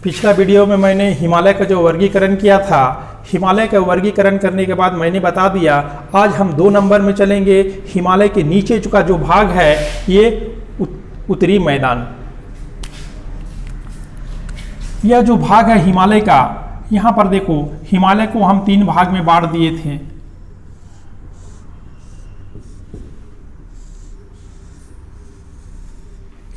पिछला वीडियो में मैंने हिमालय का जो वर्गीकरण किया था, हिमालय का वर्गीकरण करने के बाद मैंने बता दिया, आज हम 2 नंबर में चलेंगे। हिमालय के नीचे का जो भाग है ये उत्तरी मैदान। यह जो भाग है हिमालय का, यहाँ पर देखो हिमालय को हम 3 भाग में बांट दिए थे।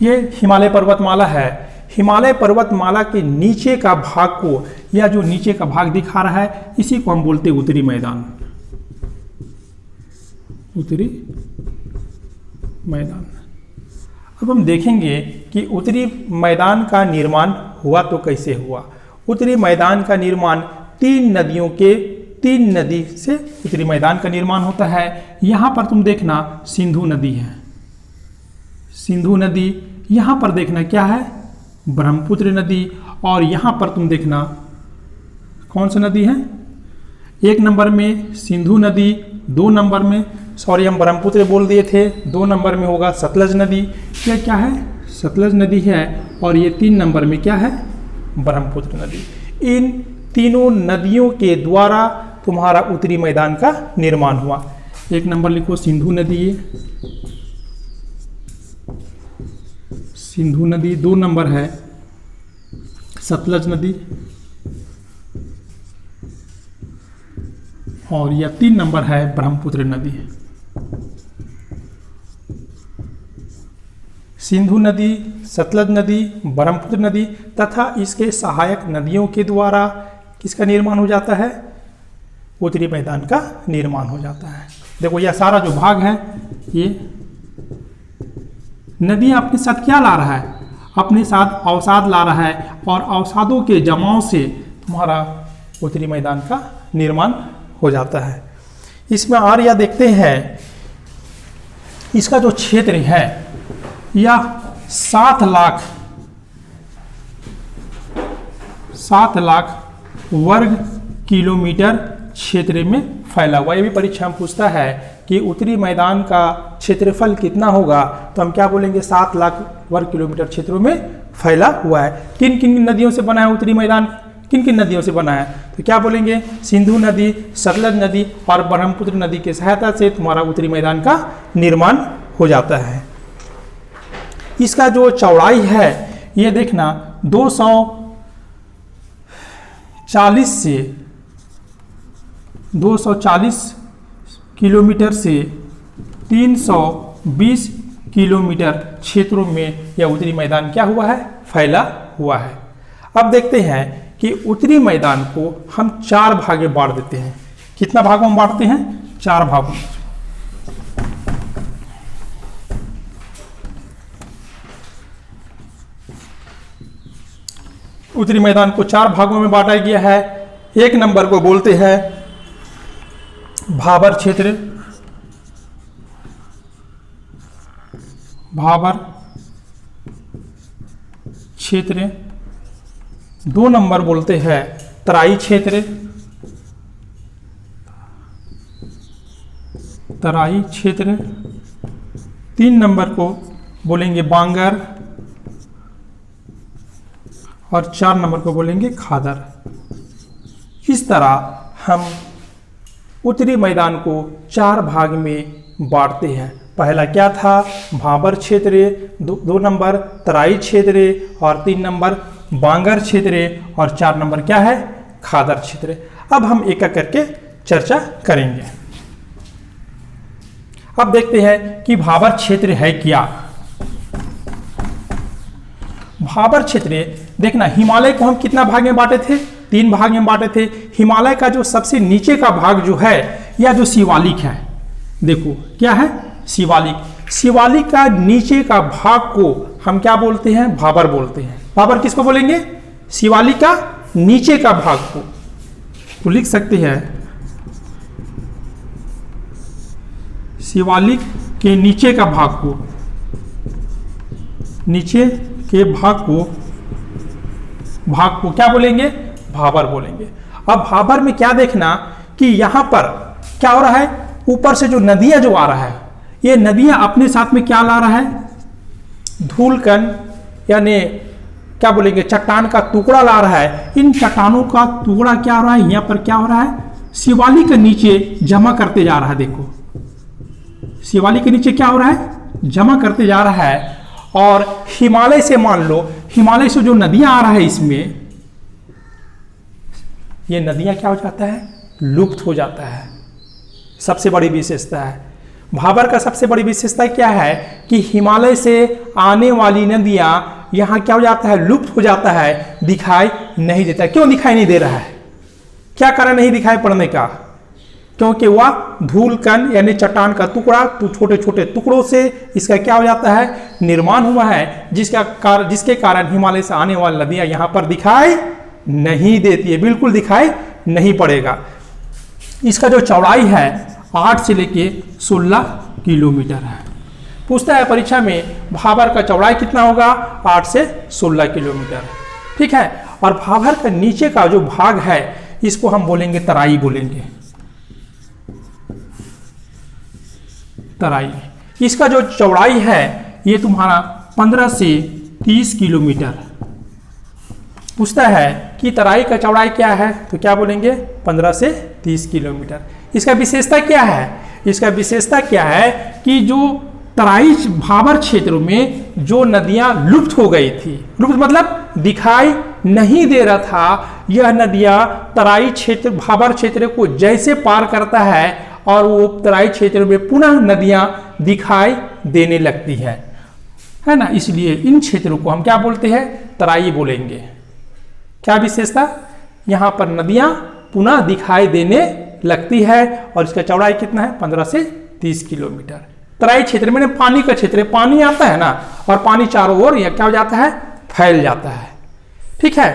ये हिमालय पर्वतमाला है। हिमालय पर्वतमाला के नीचे का भाग को, या जो नीचे का भाग दिखा रहा है, इसी को हम बोलते हैं उत्तरी मैदान। उत्तरी मैदान। अब हम देखेंगे कि उत्तरी मैदान का निर्माण हुआ तो कैसे हुआ। उत्तरी मैदान का निर्माण 3 नदी से उत्तरी मैदान का निर्माण होता है। यहाँ पर तुम देखना सिंधु नदी है, सिंधु नदी। यहाँ पर देखना क्या है, ब्रह्मपुत्र नदी। और यहाँ पर तुम देखना कौन सी नदी है, 1 नंबर में सिंधु नदी, 2 नंबर में, सॉरी हम ब्रह्मपुत्र बोल दिए थे, 2 नंबर में होगा सतलज नदी। ये क्या है, सतलज नदी है। और ये 3 नंबर में क्या है, ब्रह्मपुत्र नदी। इन तीनों नदियों के द्वारा तुम्हारा उत्तरी मैदान का निर्माण हुआ। 1 नंबर लिखो सिंधु नदी, सिंधु नदी। 2 नंबर है सतलज नदी, और यह 3 नंबर है ब्रह्मपुत्र नदी। सिंधु नदी, सतलज नदी, ब्रह्मपुत्र नदी तथा इसके सहायक नदियों के द्वारा किसका निर्माण हो जाता है, उत्तरी मैदान का निर्माण हो जाता है। देखो यह सारा जो भाग है, ये नदी अपने साथ क्या ला रहा है, अपने साथ अवसाद ला रहा है, और अवसादों के जमाव से तुम्हारा उत्तरी मैदान का निर्माण हो जाता है। इसमें और यह देखते हैं, इसका जो क्षेत्र है यह 7 लाख वर्ग किलोमीटर क्षेत्र में फैला हुआ। ये भी परीक्षा में पूछता है कि उत्तरी मैदान का क्षेत्रफल कितना होगा, तो हम क्या बोलेंगे, 7 लाख वर्ग किलोमीटर क्षेत्रों में फैला हुआ है। किन किन नदियों से बना है उत्तरी मैदान, किन किन नदियों से बना है, तो क्या बोलेंगे, सिंधु नदी, सतलज नदी और ब्रह्मपुत्र नदी की सहायता से तुम्हारा उत्तरी मैदान का निर्माण हो जाता है। इसका जो चौड़ाई है, ये देखना 240 किलोमीटर से 320 किलोमीटर क्षेत्रों में यह उत्तरी मैदान क्या हुआ है, फैला हुआ है। अब देखते हैं कि उत्तरी मैदान को हम 4 भाग में बांट देते हैं। कितना भागों में बांटते हैं, 4 भागों में। उत्तरी मैदान को 4 भागों में बांटा गया है। 1 नंबर को बोलते हैं भाबर क्षेत्र, भाबर क्षेत्र। 2 नंबर बोलते हैं तराई क्षेत्र, तराई क्षेत्र। 3 नंबर को बोलेंगे बांगर, और 4 नंबर को बोलेंगे खादर। इस तरह हम उत्तरी मैदान को 4 भाग में बांटते हैं। पहला क्या था, भाबर क्षेत्र, 2 नंबर तराई क्षेत्र, और 3 नंबर बांगर क्षेत्र, और 4 नंबर क्या है, खादर क्षेत्र। अब हम एक एक करके चर्चा करेंगे। अब देखते हैं कि भाबर क्षेत्र है क्या। भाबर क्षेत्र देखना, हिमालय को हम कितना भाग में बांटे थे, 3 भाग में बांटे थे। हिमालय का जो सबसे नीचे का भाग जो है, या जो शिवालिक है, देखो क्या है, शिवालिक। शिवालिक का नीचे का भाग को हम क्या बोलते हैं, भाबर बोलते हैं। भाबर किसको बोलेंगे, शिवालिक का नीचे का भाग को। तो लिख सकते हैं शिवालिक के नीचे का भाग को, नीचे के भाग को क्या बोलेंगे, भाबर बोलेंगे। अब भाबर में क्या देखना कि यहां पर क्या हो रहा है, ऊपर से जो नदियां जो आ रहा है, ये नदियां अपने साथ में क्या ला रहा है, धूल कण, यानी क्या बोलेंगे, चट्टान का टुकड़ा ला रहा है। इन चट्टानों का टुकड़ा क्या हो रहा है, यहाँ पर क्या हो रहा है, शिवालिक के नीचे जमा करते जा रहा है। देखो शिवालिक के नीचे क्या हो रहा है, जमा करते जा रहा है। और हिमालय से, मान लो हिमालय से जो नदियां आ रहा है, इसमें ये नदियां क्या हो जाता है, लुप्त हो जाता है। सबसे बड़ी विशेषता है भाबर का, सबसे बड़ी विशेषता क्या है कि हिमालय से आने वाली नदियां यहाँ क्या हो जाता है, लुप्त हो जाता है, दिखाई नहीं देता। क्यों दिखाई नहीं दे रहा है, क्या कारण नहीं दिखाई पड़ने का, क्योंकि वह धूल कण यानी चट्टान का टुकड़ा, तो छोटे छोटे टुकड़ों से इसका क्या हो जाता है, निर्माण हुआ है, जिसके कारण हिमालय से आने वाली नदियां यहाँ पर दिखाई नहीं देती है, बिल्कुल दिखाई नहीं पड़ेगा। इसका जो चौड़ाई है 8 से लेके 16 किलोमीटर है। पूछता है परीक्षा में भाबर का चौड़ाई कितना होगा, 8 से 16 किलोमीटर। ठीक है, और भाबर का नीचे का जो भाग है इसको हम बोलेंगे तराई बोलेंगे, तराई। इसका जो चौड़ाई है ये तुम्हारा 15 से 30 किलोमीटर। पूछता है कि तराई का चौड़ाई क्या है, तो क्या बोलेंगे 15 से 30 किलोमीटर। इसका विशेषता क्या है, इसका विशेषता क्या है कि जो तराई भाबर क्षेत्र में जो नदियां लुप्त हो गई थी, लुप्त मतलब दिखाई नहीं दे रहा था, यह नदियां तराई क्षेत्र भाबर क्षेत्र को जैसे पार करता है और वो तराई क्षेत्र में पुनः नदियां दिखाई देने लगती है ना। इसलिए इन क्षेत्रों को हम क्या बोलते हैं, तराई बोलेंगे। क्या विशेषता, यहाँ पर नदियां पुनः दिखाई देने लगती है और इसका चौड़ाई कितना है, 15 से 30 किलोमीटर। तराई क्षेत्र में पानी का क्षेत्र, पानी आता है ना, और पानी चारों ओर यह क्या हो जाता है, फैल जाता है। ठीक है,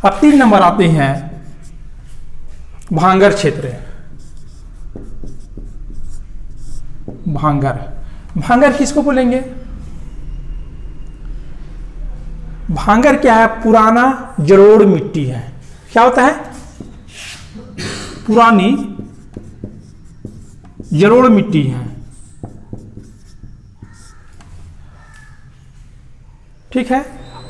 अब 3 नंबर आते हैं भांगर क्षेत्र। भांगर, भांगर किसको बोलेंगे, भांगर क्या है, पुराना जलोढ़ मिट्टी है। क्या होता है, पुरानी जलोढ़ मिट्टी है। ठीक है,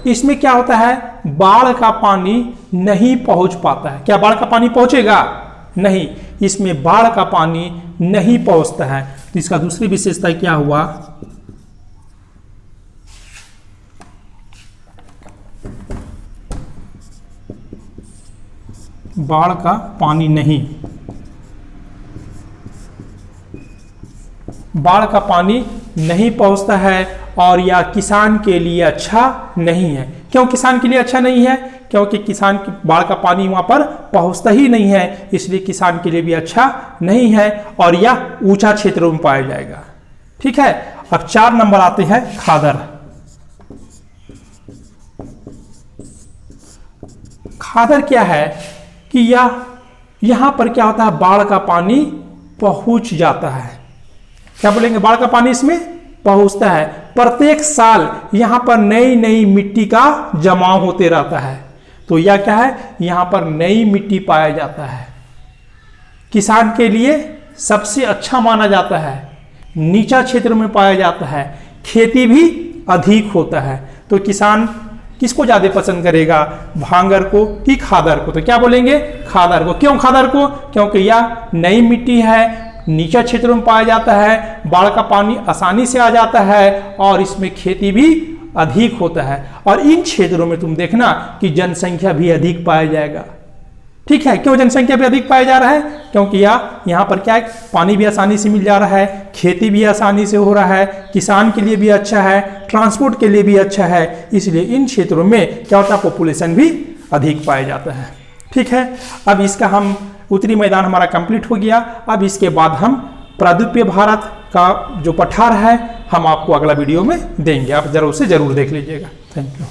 इसमें क्या होता है, बाढ़ का पानी नहीं पहुंच पाता है। क्या बाढ़ का पानी पहुंचेगा, नहीं, इसमें बाढ़ का पानी नहीं पहुंचता है। तो इसका दूसरी विशेषता क्या हुआ, बाढ़ का पानी नहीं, बाढ़ का पानी नहीं पहुंचता है और यह किसान के लिए अच्छा नहीं है। क्यों किसान के लिए अच्छा नहीं है, क्योंकि किसान की बाढ़ का पानी वहां पर पहुंचता ही नहीं है, इसलिए किसान के लिए भी अच्छा नहीं है और यह ऊंचा क्षेत्रों में पाया जाएगा। ठीक है, अब 4 नंबर आते हैं खादर। खादर क्या है कि यहां पर क्या होता है, बाढ़ का पानी पहुंच जाता है। क्या बोलेंगे, बाढ़ का पानी इसमें पहुंचता है। प्रत्येक साल यहां पर नई नई मिट्टी का जमाव होते रहता है, तो यह क्या है, यहां पर नई मिट्टी पाया जाता है। किसान के लिए सबसे अच्छा माना जाता है, नीचा क्षेत्र में पाया जाता है, खेती भी अधिक होता है। तो किसान किसको ज्यादा पसंद करेगा, भांगर को कि खादर को, तो क्या बोलेंगे, खादर को। क्यों खादर को, क्योंकि यह नई मिट्टी है, नीचा क्षेत्र में पाया जाता है, बाढ़ का पानी आसानी से आ जाता है और इसमें खेती भी अधिक होता है। और इन क्षेत्रों में तुम देखना कि जनसंख्या भी अधिक पाया जाएगा। ठीक है, क्यों जनसंख्या भी अधिक पाया जा रहा है, क्योंकि यहाँ पर क्या है, पानी भी आसानी से मिल जा रहा है, खेती भी आसानी से हो रहा है, किसान के लिए भी अच्छा है, ट्रांसपोर्ट के लिए भी अच्छा है, इसलिए इन क्षेत्रों में क्या होता है, पॉपुलेशन भी अधिक पाया जाता है। ठीक है, अब इसका हम उत्तरी मैदान हमारा कंप्लीट हो गया। अब इसके बाद हम प्रायद्वीपीय भारत का जो पठार है हम आपको अगला वीडियो में देंगे, आप जरूर से जरूर देख लीजिएगा। Thank you.